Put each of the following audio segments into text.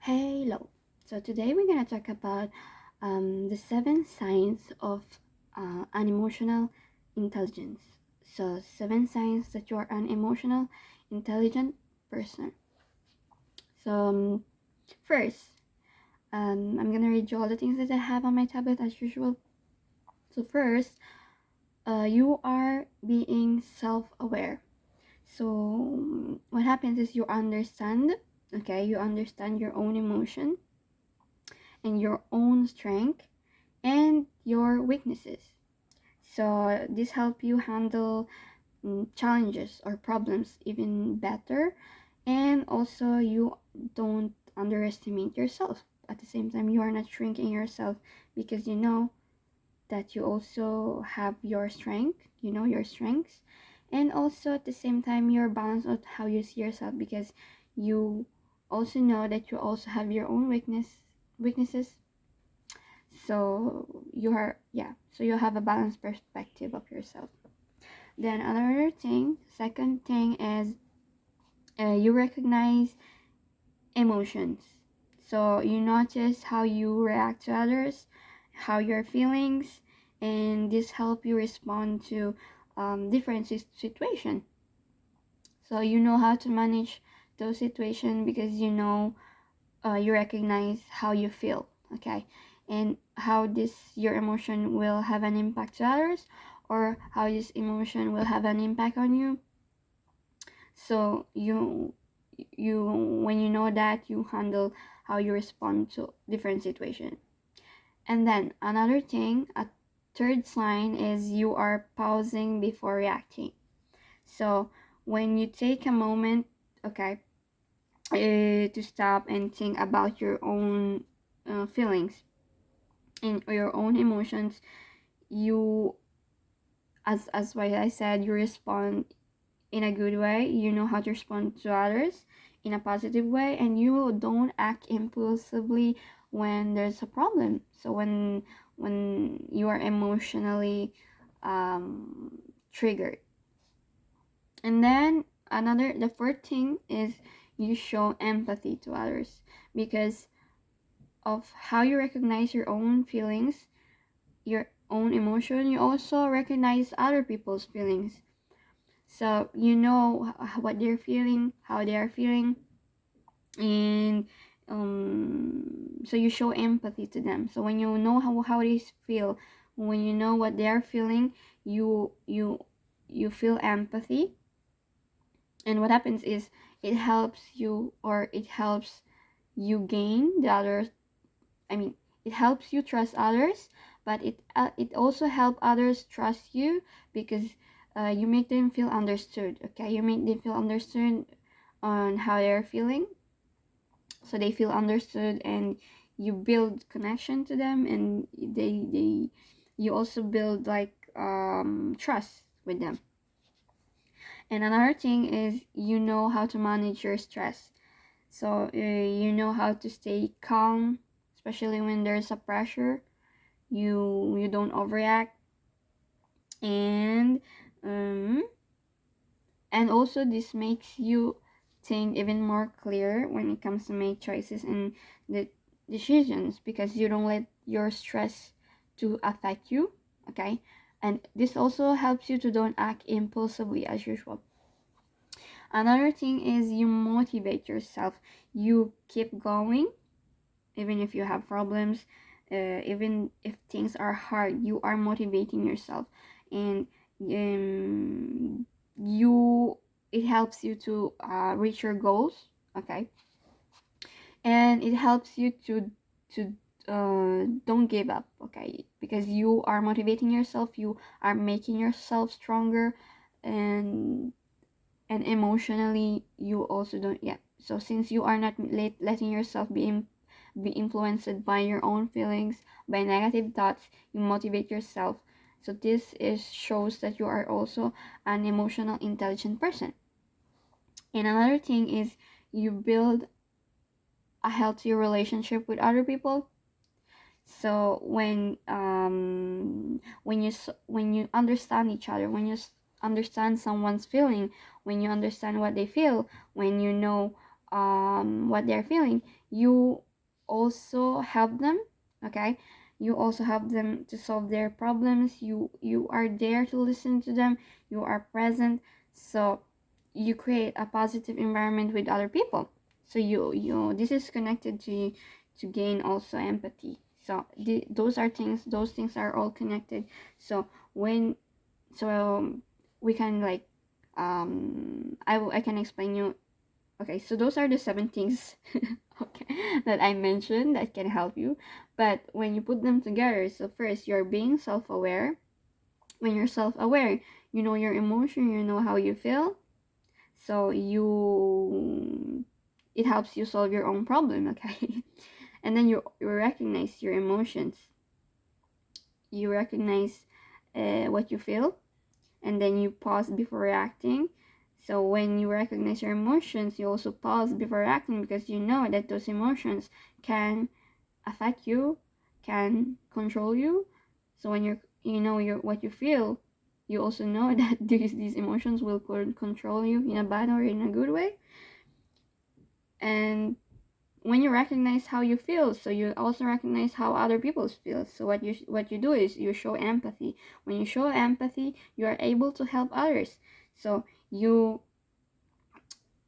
Hello. So today we're gonna talk about the 7 signs of an emotional intelligence. So 7 signs that you are an emotional intelligent person. So first, I'm gonna read you all the things that I have on my tablet as usual. So first, you are being self-aware. So what happens is you understand. Okay, you understand your own emotion and your own strength and your weaknesses. So this help you handle challenges or problems even better, and also you don't underestimate yourself. At the same time, you are not shrinking yourself because you know that you also have your strength, you know your strengths, and also at the same time you're balanced on how you see yourself because you also know that you also have your own weaknesses. So you are, so you have a balanced perspective of yourself. Then another thing, second thing is you recognize emotions. So you notice how you react to others, how your feelings, and this help you respond to different situation. So you know how to manage those situations because you know, you recognize how you feel, okay, and how this your emotion will have an impact to others, or how this emotion will have an impact on you. So you when you know that, you handle how you respond to different situations. And then another thing, a third sign is you are pausing before reacting. So when you take a moment, okay, to stop and think about your own feelings and your own emotions, you, as what I said, you respond in a good way. You know how to respond to others in a positive way, and you don't act impulsively when there's a problem. So when you are emotionally triggered. And then the fourth thing is you show empathy to others because of how you recognize your own feelings, your own emotion. You also recognize other people's feelings, so you know what they're feeling, how they are feeling, and so you show empathy to them. So when you know how they feel, when you know what they are feeling, you feel empathy. And what happens is it helps you gain the others. I mean, it helps you trust others, but it also help others trust you because you make them feel understood. Okay, you make them feel understood on how they're feeling, so they feel understood, and you build connection to them, and they you also build like trust with them. And another thing is you know how to manage your stress. So you know how to stay calm, especially when there's a pressure. You don't overreact, and um, and also this makes you think even more clear when it comes to make choices and the decisions because you don't let your stress to affect you. Okay, and this also helps you to don't act impulsively as usual. Another thing is you motivate yourself. You keep going even if you have problems, even if things are hard, you are motivating yourself, and you it helps you to reach your goals, okay, and it helps you to don't give up, okay, because you are motivating yourself, you are making yourself stronger, and emotionally you also don't, so since you are not letting yourself be influenced by your own feelings, by negative thoughts, you motivate yourself. So this is shows that you are also an emotional intelligent person. And another thing is you build a healthy relationship with other people. So when you understand each other, when you understand someone's feeling, when you understand what they feel, when you know what they're feeling, you also help them. Okay, you also help them to solve their problems. You are there to listen to them. You are present. So you create a positive environment with other people. So you this is connected to gain also empathy. So those things are all connected. So when so we can like I can explain you. Okay, so those are the 7 things okay that I mentioned that can help you. But when you put them together, so first you're being self-aware. When you're self-aware, you know your emotion, you know how you feel. So it helps you solve your own problem, okay? And then you recognize your emotions. You recognize what you feel, and then you pause before reacting. So when you recognize your emotions, you also pause before reacting because you know that those emotions can affect you, can control you. So when you know what you feel, you also know that these emotions will control you in a bad or in a good way. And when you recognize how you feel, so you also recognize how other people feel. So what you do is you show empathy. When you show empathy, you are able to help others. So you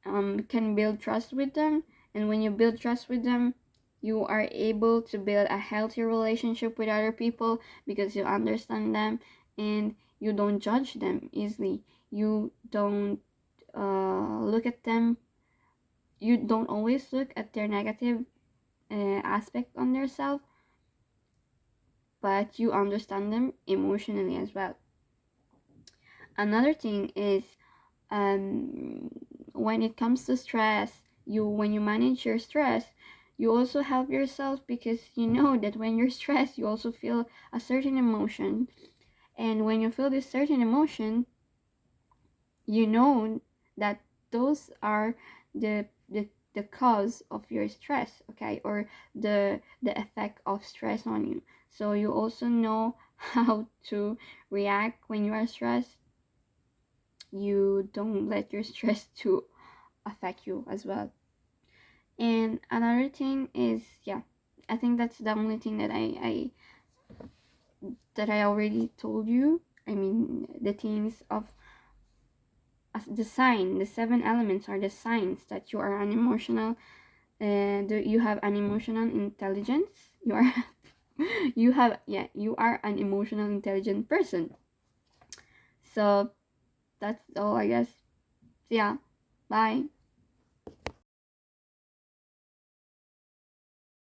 can build trust with them, and when you build trust with them, you are able to build a healthy relationship with other people because you understand them and you don't judge them easily. You don't look at them. You don't always look at their negative aspect on their self, but you understand them emotionally as well. Another thing is um, when it comes to stress, when you manage your stress, you also help yourself because you know that when you're stressed, you also feel a certain emotion, and when you feel this certain emotion, you know that those are the cause of your stress, okay, or the effect of stress on you. So you also know how to react when you are stressed. You don't let your stress to affect you as well. And another thing is, yeah, I think that's the only thing that I already told you. I mean, the things of the 7 elements are the signs that you are an emotional you have an emotional intelligence. You are you are an emotional intelligent person. So that's all, I guess. Yeah, bye.